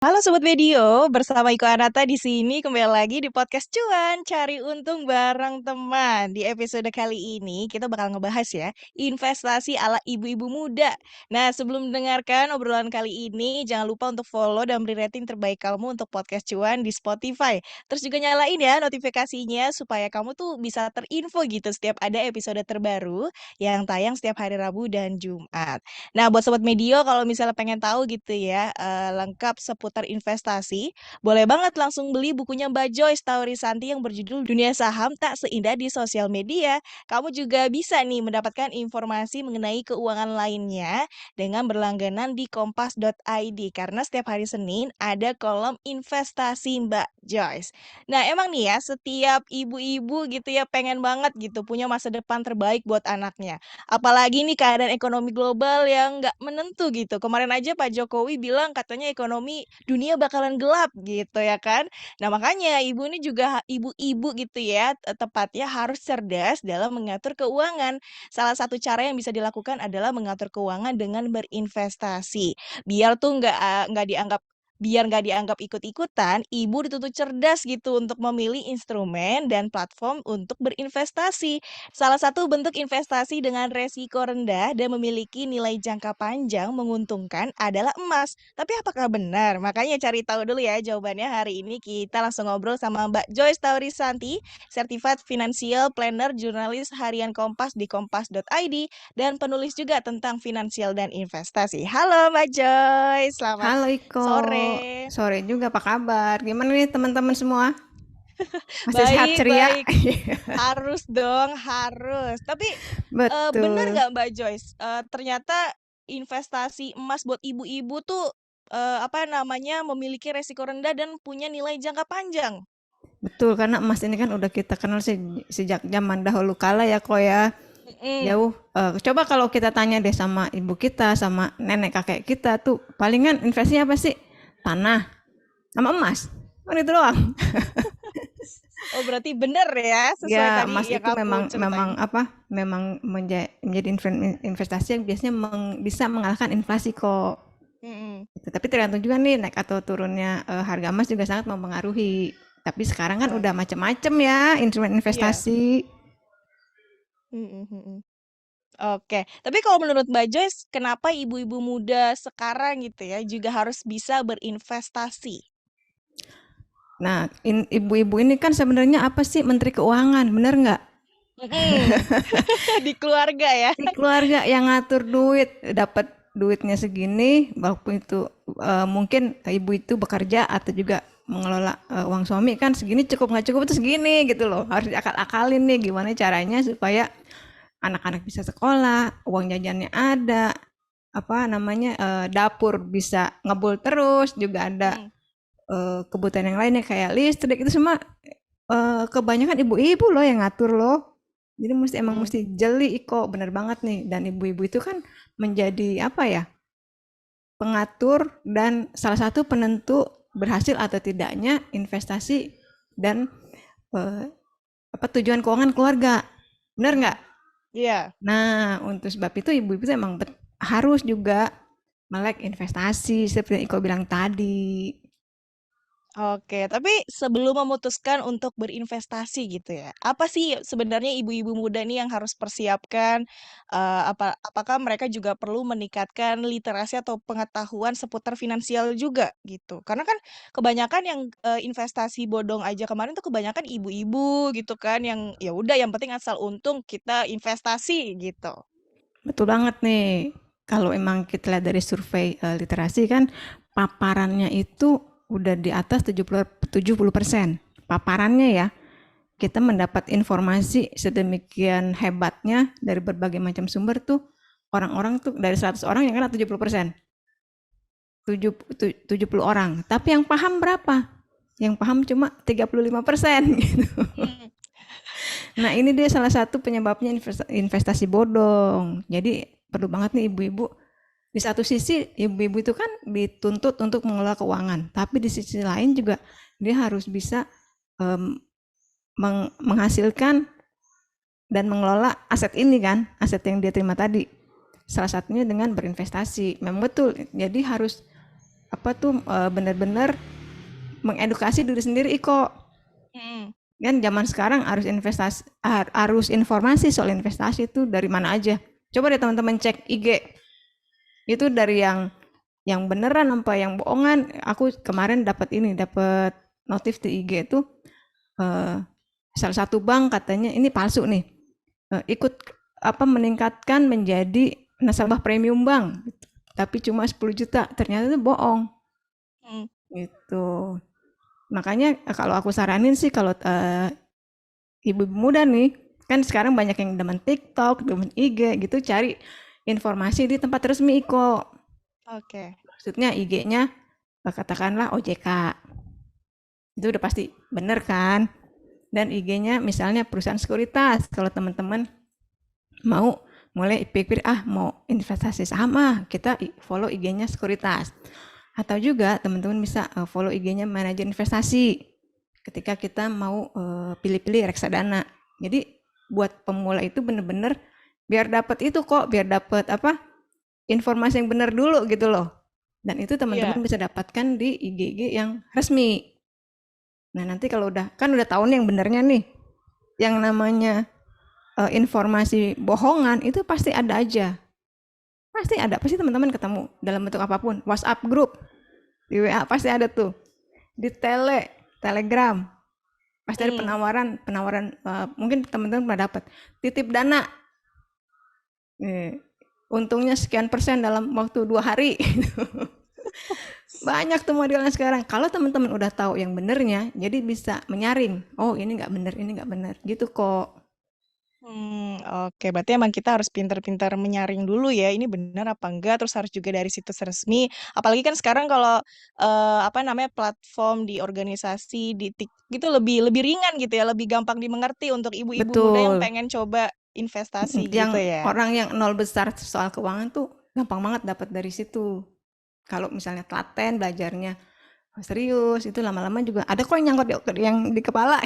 Halo Sobat Medio, bersama Iko Anata di sini kembali lagi di podcast Cuan, cari untung bareng teman. Di episode kali ini kita bakal ngebahas ya, investasi ala ibu-ibu muda. Nah, sebelum mendengarkan obrolan kali ini, jangan lupa untuk follow dan beri rating terbaik kamu untuk podcast Cuan di Spotify. Terus juga nyalain ya notifikasinya supaya kamu tuh bisa terinfo gitu setiap ada episode terbaru yang tayang setiap hari Rabu dan Jumat. Nah, buat Sobat Medio, kalau misalnya pengen tahu gitu ya, lengkap seputar investasi, boleh banget langsung beli bukunya Mbak Joyce Taurisanti yang berjudul Dunia Saham Tak Seindah di Sosial Media. Kamu juga bisa nih mendapatkan informasi mengenai keuangan lainnya dengan berlangganan di kompas.id karena setiap hari Senin ada kolom investasi Mbak Joyce. Nah, emang nih ya, setiap ibu-ibu gitu ya pengen banget gitu punya masa depan terbaik buat anaknya. Apalagi nih keadaan ekonomi global yang nggak menentu gitu. Kemarin aja Pak Jokowi bilang katanya ekonomi dunia bakalan gelap gitu ya kan. Nah makanya ibu ini juga ibu-ibu gitu ya tepatnya harus cerdas dalam mengatur keuangan. Salah satu cara yang bisa dilakukan adalah mengatur keuangan dengan berinvestasi. Biar tuh nggak dianggap ikut-ikutan, ibu dituntut cerdas gitu untuk memilih instrumen dan platform untuk berinvestasi. Salah satu bentuk investasi dengan resiko rendah dan memiliki nilai jangka panjang menguntungkan adalah emas. Tapi apakah benar? Makanya cari tahu dulu ya jawabannya hari ini kita langsung ngobrol sama Mbak Joyce Taurisanti, Certified Financial Planner, jurnalis harian Kompas di kompas.id, dan penulis juga tentang finansial dan investasi. Halo Mbak Joyce, selamat Halo Iko, sore. sore juga apa kabar? Gimana nih teman-teman semua? Masih sehat Baik, ceria? baik. Harus dong, harus. Tapi benar Betul. nggak Mbak Joyce? Ternyata investasi emas buat ibu-ibu tuh apa namanya memiliki resiko rendah dan punya nilai jangka panjang. Betul, karena emas ini kan udah kita kenal sejak zaman dahulu kala ya kok ya. Mm-mm. Jauh. Coba kalau kita tanya deh sama ibu kita, sama nenek kakek kita tuh palingan investasinya apa sih? Tanah sama emas. Kan itu doang. Oh berarti benar ya sesuai Ya, emas tadi yang itu aku memang memang ceritain. apa? Memang menjadi investasi yang biasanya bisa mengalahkan inflasi kok. Mm-mm. Gitu. Tapi tergantung juga nih naik atau turunnya harga emas juga sangat mempengaruhi. Tapi sekarang kan udah Oke. macam-macam ya instrumen Iya. investasi. Mm-mm, mm-mm. Oke, tapi kalau menurut Mbak Joyce, kenapa ibu-ibu muda sekarang gitu ya juga harus bisa berinvestasi? Nah, ibu-ibu ini kan sebenarnya apa sih Menteri Keuangan, bener nggak? Mm-mm. Di keluarga ya. Di keluarga yang ngatur duit, dapat duitnya segini, walaupun itu mungkin ibu itu bekerja atau juga mengelola uang suami kan segini cukup nggak cukup itu segini gitu loh. Harus diakal-akalin nih gimana caranya supaya anak-anak bisa sekolah, uang jajannya ada, apa namanya dapur bisa ngebul terus, juga ada Mm. kebutuhan yang lainnya kayak listrik itu semua kebanyakan ibu-ibu loh yang ngatur loh. Jadi emang Mm-mm. mesti jeli Iko, bener banget nih. Dan ibu-ibu itu kan menjadi apa ya, pengatur dan salah satu penentu berhasil atau tidaknya investasi dan eh, apa tujuan keuangan keluarga. Bener nggak? Iya. Nah, untuk sebab itu ibu-ibu tuh emang harus juga melek investasi seperti yang Iko bilang tadi. Oke, tapi sebelum memutuskan untuk berinvestasi gitu ya, apa sih sebenarnya ibu-ibu muda nih yang harus persiapkan? Apakah mereka juga perlu meningkatkan literasi atau pengetahuan seputar finansial juga gitu? Karena kan kebanyakan yang investasi bodong aja kemarin tuh kebanyakan ibu-ibu gitu kan, yang ya udah yang penting asal untung kita investasi gitu. Betul banget nih. Kalau emang kita lihat dari survei literasi kan paparannya itu udah di atas 70%. Paparannya ya. Kita mendapat informasi sedemikian hebatnya dari berbagai macam sumber tuh orang-orang tuh dari 100 orang yang kena 70%. 70 orang. Tapi yang paham berapa? Yang paham cuma 35% gitu. Hmm. Nah, ini dia salah satu penyebabnya investasi bodong. Jadi perlu banget nih ibu-ibu. Di satu sisi ibu-ibu itu kan dituntut untuk mengelola keuangan, tapi di sisi lain juga dia harus bisa em, menghasilkan dan mengelola aset ini kan, aset yang dia terima tadi. Salah satunya dengan berinvestasi. Memang betul. Jadi harus apa tuh benar-benar mengedukasi diri sendiri Iko. Mhm. Kan zaman sekarang harus harus informasi soal investasi itu dari mana aja. Coba deh teman-teman cek IG. Itu dari yang beneran apa yang bohongan. Aku kemarin dapat notif di IG itu eh, salah satu bank katanya ini palsu nih. Ikut apa meningkatkan menjadi nasabah premium bank. Tapi cuma 10 juta. Ternyata itu bohong. Mhm. Gitu. Makanya kalau aku saranin sih kalau ibu muda nih, kan sekarang banyak yang demen TikTok, demen IG gitu, cari informasi di tempat resmi Iko. Oke. Maksudnya IG-nya katakanlah OJK. Itu udah pasti bener kan? Dan IG-nya misalnya perusahaan sekuritas. Kalau teman-teman mau mulai pikir mau investasi saham kita follow IG-nya sekuritas. Atau juga teman-teman bisa follow IG-nya manajer investasi ketika kita mau pilih-pilih reksadana. Jadi buat pemula itu bener-bener biar dapat itu kok, biar dapat apa informasi yang benar dulu gitu loh. Dan itu teman-teman Iya. bisa dapatkan di IG-IG yang resmi. Nah nanti kalau udah tahu nih yang benernya nih, yang namanya informasi bohongan itu pasti ada aja. Pasti teman-teman ketemu dalam bentuk apapun. WhatsApp grup, di WA pasti ada tuh. Di Telegram, pasti ada Mhm. penawaran mungkin teman-teman pernah dapat titip dana. Untungnya sekian persen dalam waktu 2 hari. Banyak tuh modelnya sekarang. Kalau teman-teman udah tahu yang benernya, jadi bisa menyaring. Oh ini nggak bener, ini nggak bener. Gitu kok. Oke. Berarti emang kita harus pintar-pintar menyaring dulu ya, ini benar apa enggak, terus harus juga dari situs resmi. Apalagi kan sekarang kalau apa namanya platform di organisasi di gitu lebih lebih ringan gitu ya, lebih gampang dimengerti untuk ibu-ibu muda yang Betul. pengen coba investasi gitu Yang ya. orang yang nol besar soal keuangan tuh gampang banget dapat dari situ. Kalau misalnya telaten belajarnya serius, itu lama-lama juga ada kok yang nyangkut yang di kepala.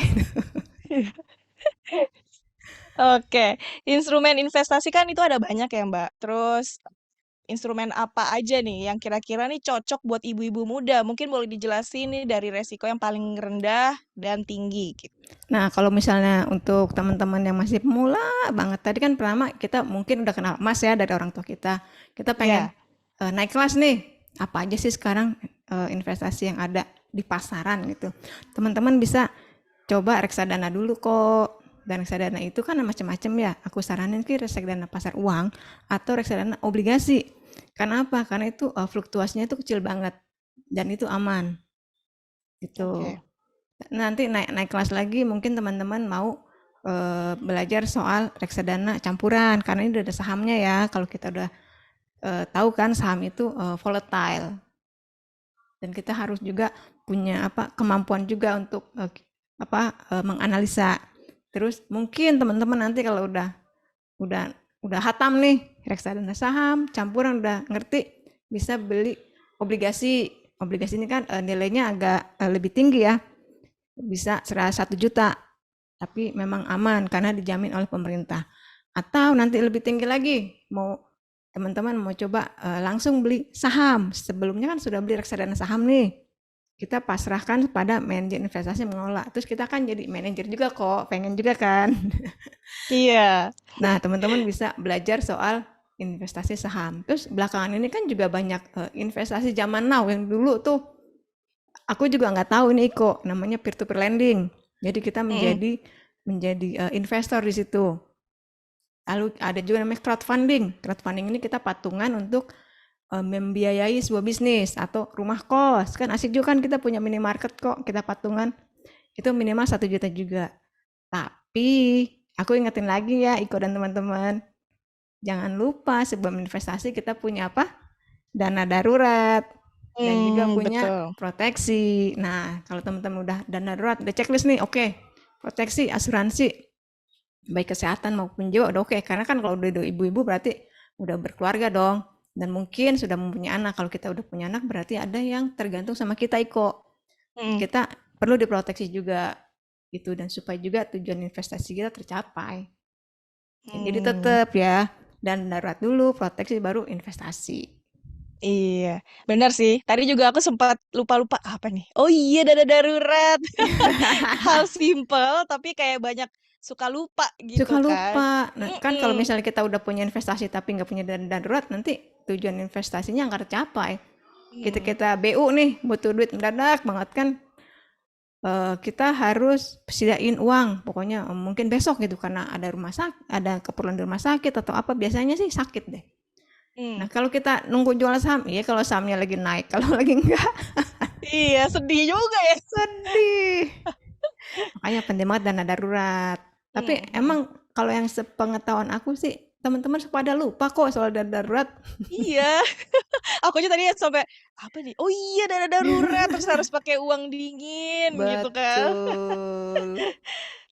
Oke, instrumen investasi kan itu ada banyak ya Mbak. Terus instrumen apa aja nih yang kira-kira nih cocok buat ibu-ibu muda? Mungkin boleh dijelasin nih dari resiko yang paling rendah dan tinggi gitu. Nah, kalau misalnya untuk teman-teman yang masih pemula banget, tadi kan pertama kita mungkin udah kenal emas ya dari orang tua kita. Kita pengen Ya. naik kelas nih. Apa aja sih sekarang investasi yang ada di pasaran gitu. Teman-teman bisa coba reksadana dulu kok. Dan reksadana itu kan macam-macam ya. Aku saranin ke reksadana pasar uang atau reksadana obligasi. Karena apa? Karena itu fluktuasinya itu kecil banget dan itu aman gitu. Oke. Nanti naik naik kelas lagi mungkin teman-teman mau belajar soal reksadana campuran karena ini udah ada sahamnya ya. Kalau kita udah tahu kan saham itu volatile dan kita harus juga punya kemampuan juga untuk menganalisa. Terus mungkin teman-teman nanti kalau udah udah hatam nih reksadana saham campuran udah ngerti bisa beli obligasi. Obligasi ini kan nilainya agak lebih tinggi ya, bisa 1 juta, tapi memang aman karena dijamin oleh pemerintah. Atau nanti lebih tinggi lagi, teman-teman mau coba langsung beli saham. Sebelumnya kan sudah beli reksadana saham nih. Kita pasrahkan pada manajer investasi mengelola. Terus kita kan jadi manajer juga kok, pengen juga kan. Iya. Nah, teman-teman bisa belajar soal investasi saham. Terus belakangan ini kan juga banyak investasi zaman now yang dulu tuh aku juga nggak tahu nih kok namanya peer to peer lending. Jadi kita Mm-mm. menjadi investor di situ. Lalu ada juga namanya crowdfunding. Crowdfunding ini kita patungan untuk membiayai sebuah bisnis atau rumah kos. Kan asik juga kan kita punya minimarket kok, kita patungan. Itu minimal 1 juta juga. Tapi aku ingetin lagi ya Iko dan teman-teman. Jangan lupa sebelum investasi kita punya apa? Dana darurat dan juga punya Betul. proteksi. Nah, kalau teman-teman udah dana darurat, udah checklist nih, oke. Proteksi, asuransi, baik kesehatan maupun jiwa udah oke. Karena kan kalau udah ibu-ibu berarti udah berkeluarga dong. Dan mungkin sudah mempunyai anak. Kalau kita udah punya anak berarti ada yang tergantung sama kita Iko. Mm. Kita perlu diproteksi juga gitu dan supaya juga tujuan investasi kita tercapai. Jadi Hmm. tetap ya dan darurat dulu, proteksi baru investasi. Iya, benar sih. Tadi juga aku sempat lupa-lupa apa nih? Oh iya, dana darurat. Hal simpel tapi kayak banyak suka lupa gitu Suka kan. lupa. Nah, kan kalau Mm-mm. misalnya kita udah punya investasi tapi nggak punya dana darurat, nanti tujuan investasinya nggak tercapai. Kita Hmm. kita BU nih butuh duit mendadak banget kan, kita harus sediain uang pokoknya mungkin besok gitu karena ada rumah sakit, ada keperluan di rumah sakit atau apa, biasanya sih sakit deh. Hmm. Nah kalau kita nunggu jual saham, iya kalau sahamnya lagi naik, kalau lagi enggak Iya, sedih juga ya. sedih. Makanya penting banget dana darurat. Tapi Hmm. emang kalau yang sepengetahuan aku sih teman-teman pada lupa kok soal dana darurat. Iya, aku aja tadi sampai apa nih? Oh iya, dana darurat terus harus pakai uang dingin gitu kan. Betul.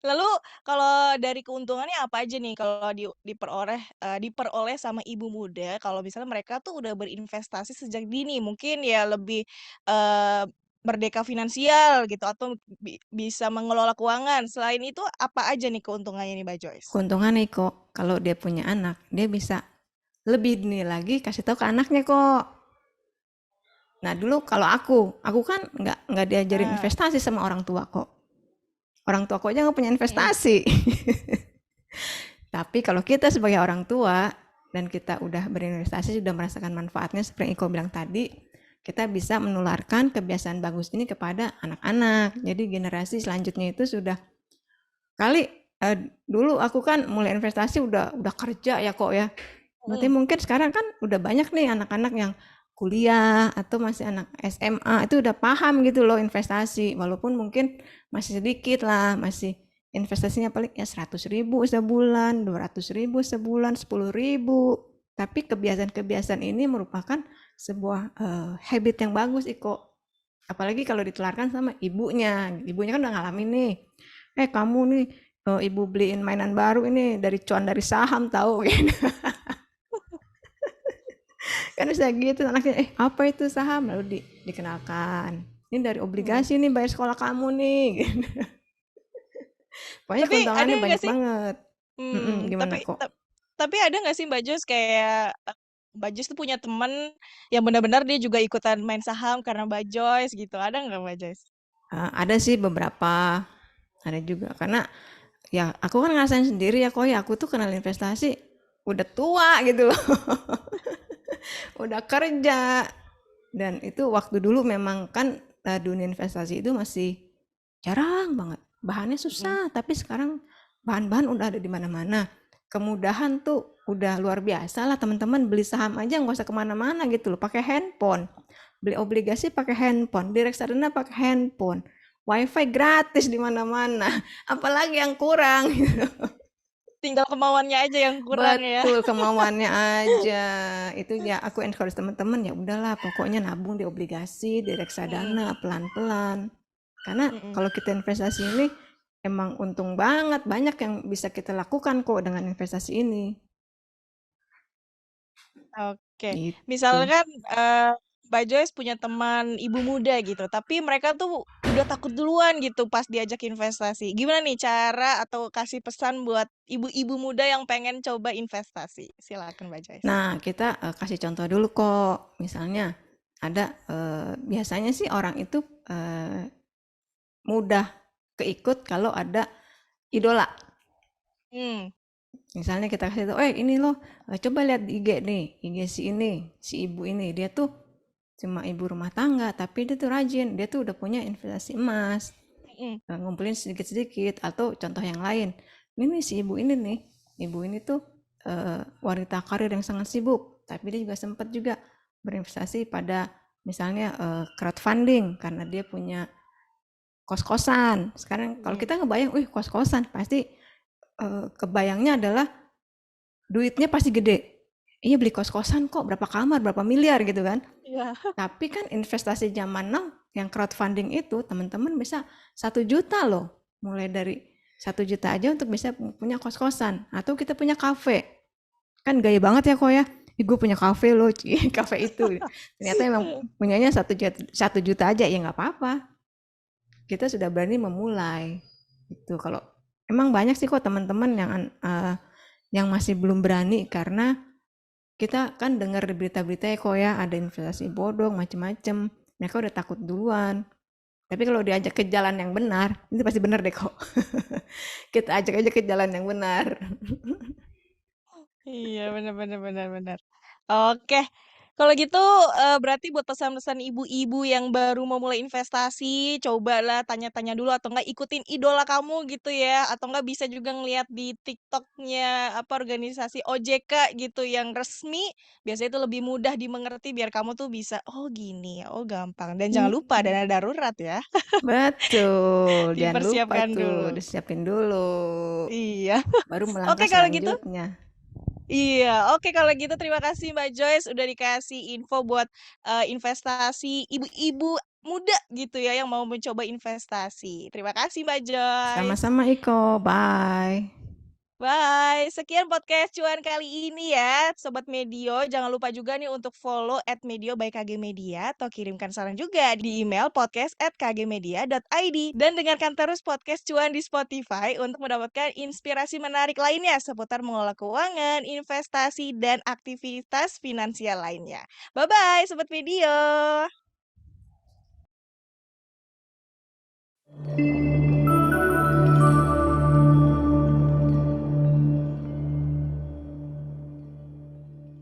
Lalu kalau dari keuntungannya apa aja nih kalau diperoleh sama ibu muda kalau misalnya mereka tuh udah berinvestasi sejak dini, mungkin ya lebih, eee, merdeka finansial gitu atau bisa mengelola keuangan. Selain itu apa aja nih keuntungannya nih, Mbak Joyce? Keuntungannya kok kalau dia punya anak, dia bisa lebih dini lagi kasih tahu ke anaknya kok. Nah dulu kalau aku kan nggak diajarin Ah, investasi sama orang tua kok. Orang tua kok aja nggak punya mhm, investasi. Tapi kalau kita sebagai orang tua dan kita udah berinvestasi, sudah merasakan manfaatnya seperti Iko bilang tadi, kita bisa menularkan kebiasaan bagus ini kepada anak-anak. Jadi generasi selanjutnya itu sudah kali, dulu aku kan mulai investasi udah kerja ya kok ya. Berarti mhm. mungkin sekarang kan udah banyak nih anak-anak yang kuliah atau masih anak SMA itu udah paham gitu loh investasi, walaupun mungkin masih sedikit lah, masih investasinya paling ya 100.000 sebulan, 200.000 sebulan, 10.000. Tapi kebiasaan-kebiasaan ini merupakan sebuah habit yang bagus Iko. Apalagi kalau ditularkan sama ibunya. Ibunya kan udah ngalamin nih. Kamu nih, ibu beliin mainan baru ini dari cuan dari saham tahu. Kan bisa gitu anaknya, apa itu saham, lalu dikenalkan, ini dari Mhm. obligasi nih bayar sekolah kamu nih. Pokoknya Tapi ada keuntungannya nggak banyak sih banget. Gimana tapi kok? tapi ada nggak sih Mbak Jos kayak, Mbak Jos tuh punya temen yang benar-benar dia juga ikutan main saham karena Mbak Joyce gitu, ada nggak Mbak Joyce? Ada sih beberapa, ada juga karena ya aku kan ngerasain sendiri ya kok ya, aku tuh kenal investasi udah tua gitu loh. Udah kerja, dan itu waktu dulu memang kan dunia investasi itu masih jarang banget, bahannya Mhm. susah, tapi sekarang bahan-bahan udah ada di mana-mana, kemudahan tuh udah luar biasa lah, teman-teman beli saham aja nggak usah kemana-mana gitu loh, pakai handphone, beli obligasi pakai handphone, di reksadana pakai handphone, wifi gratis di mana-mana. Apalagi yang kurang. Tinggal kemauannya aja yang kurang ya? Betul, kemauannya aja. Itu ya aku encourage teman-teman, ya udahlah pokoknya nabung di obligasi, di Mhm, reksadana pelan-pelan. Karena mhm. kalau kita investasi ini emang untung banget, banyak yang bisa kita lakukan kok dengan investasi ini. Oke, Gitu. misalkan, Mbak Joyce punya teman ibu muda gitu, tapi mereka tuh udah takut duluan gitu pas diajak investasi. Gimana nih cara atau kasih pesan buat ibu-ibu muda yang pengen coba investasi? Silakan Mbak Joyce. Nah, kita kasih contoh dulu kok. Misalnya ada biasanya sih orang itu mudah keikut kalau ada idola. Hmm. Misalnya kita kasih tahu, ini loh, coba lihat di IG nih, IG si ini, si ibu ini, dia tuh cuma ibu rumah tangga, tapi dia tuh rajin, dia tuh udah punya investasi emas, Mhm. ngumpulin sedikit-sedikit, atau contoh yang lain, ini nih si ibu ini tuh wanita karir yang sangat sibuk, tapi dia juga sempat juga berinvestasi pada misalnya crowdfunding, karena dia punya kos-kosan. Sekarang kalau Mhm. kita ngebayang, kos-kosan, pasti kebayangnya adalah duitnya pasti gede. Iya beli kos-kosan kok berapa kamar, berapa miliar gitu kan. Iya. Tapi kan investasi zaman now yang crowdfunding itu teman-teman bisa 1 juta loh. Mulai dari 1 juta aja untuk bisa punya kos-kosan. Atau kita punya kafe. Kan gaya banget ya kok ya. Gue punya kafe loh, kafe itu. Ternyata emang punyanya 1 juta, 1 juta aja, ya nggak apa-apa. Kita sudah berani memulai. Itu kalau emang banyak sih kok teman-teman yang masih belum berani karena Kita kan dengar di berita-berita ya kok ya ada investasi bodong macem-macem. Mereka udah takut duluan. Tapi kalau diajak ke jalan yang benar, itu pasti benar deh kok. Kita ajak aja ke jalan yang benar. Iya, benar benar benar benar. Oke, kalau gitu, berarti buat pesan-pesan ibu-ibu yang baru mau mulai investasi, cobalah tanya-tanya dulu atau enggak ikutin idola kamu gitu ya, atau enggak bisa juga ngelihat di TikTok-nya, apa, organisasi OJK gitu yang resmi, biasanya itu lebih mudah dimengerti biar kamu tuh bisa, "Oh gini ya, oh gampang." Dan jangan lupa Hmm, dana darurat ya, betul. Jangan lupa dipersiapkan tuh dulu. disiapin dulu. Iya. Baru Oke melangkah kalau gitu selanjutnya. iya, oke kalau gitu terima kasih Mbak Joyce udah dikasih info buat, investasi ibu-ibu muda gitu ya yang mau mencoba investasi. Terima kasih Mbak Joyce. Sama-sama Iko, bye. Bye. Sekian podcast cuan kali ini ya, Sobat Medio. Jangan lupa juga nih untuk follow @medio by KG Media atau kirimkan saran juga di email podcast@kgmedia.id. Dan dengarkan terus podcast cuan di Spotify untuk mendapatkan inspirasi menarik lainnya seputar mengelola keuangan, investasi, dan aktivitas finansial lainnya. Bye-bye Sobat Medio.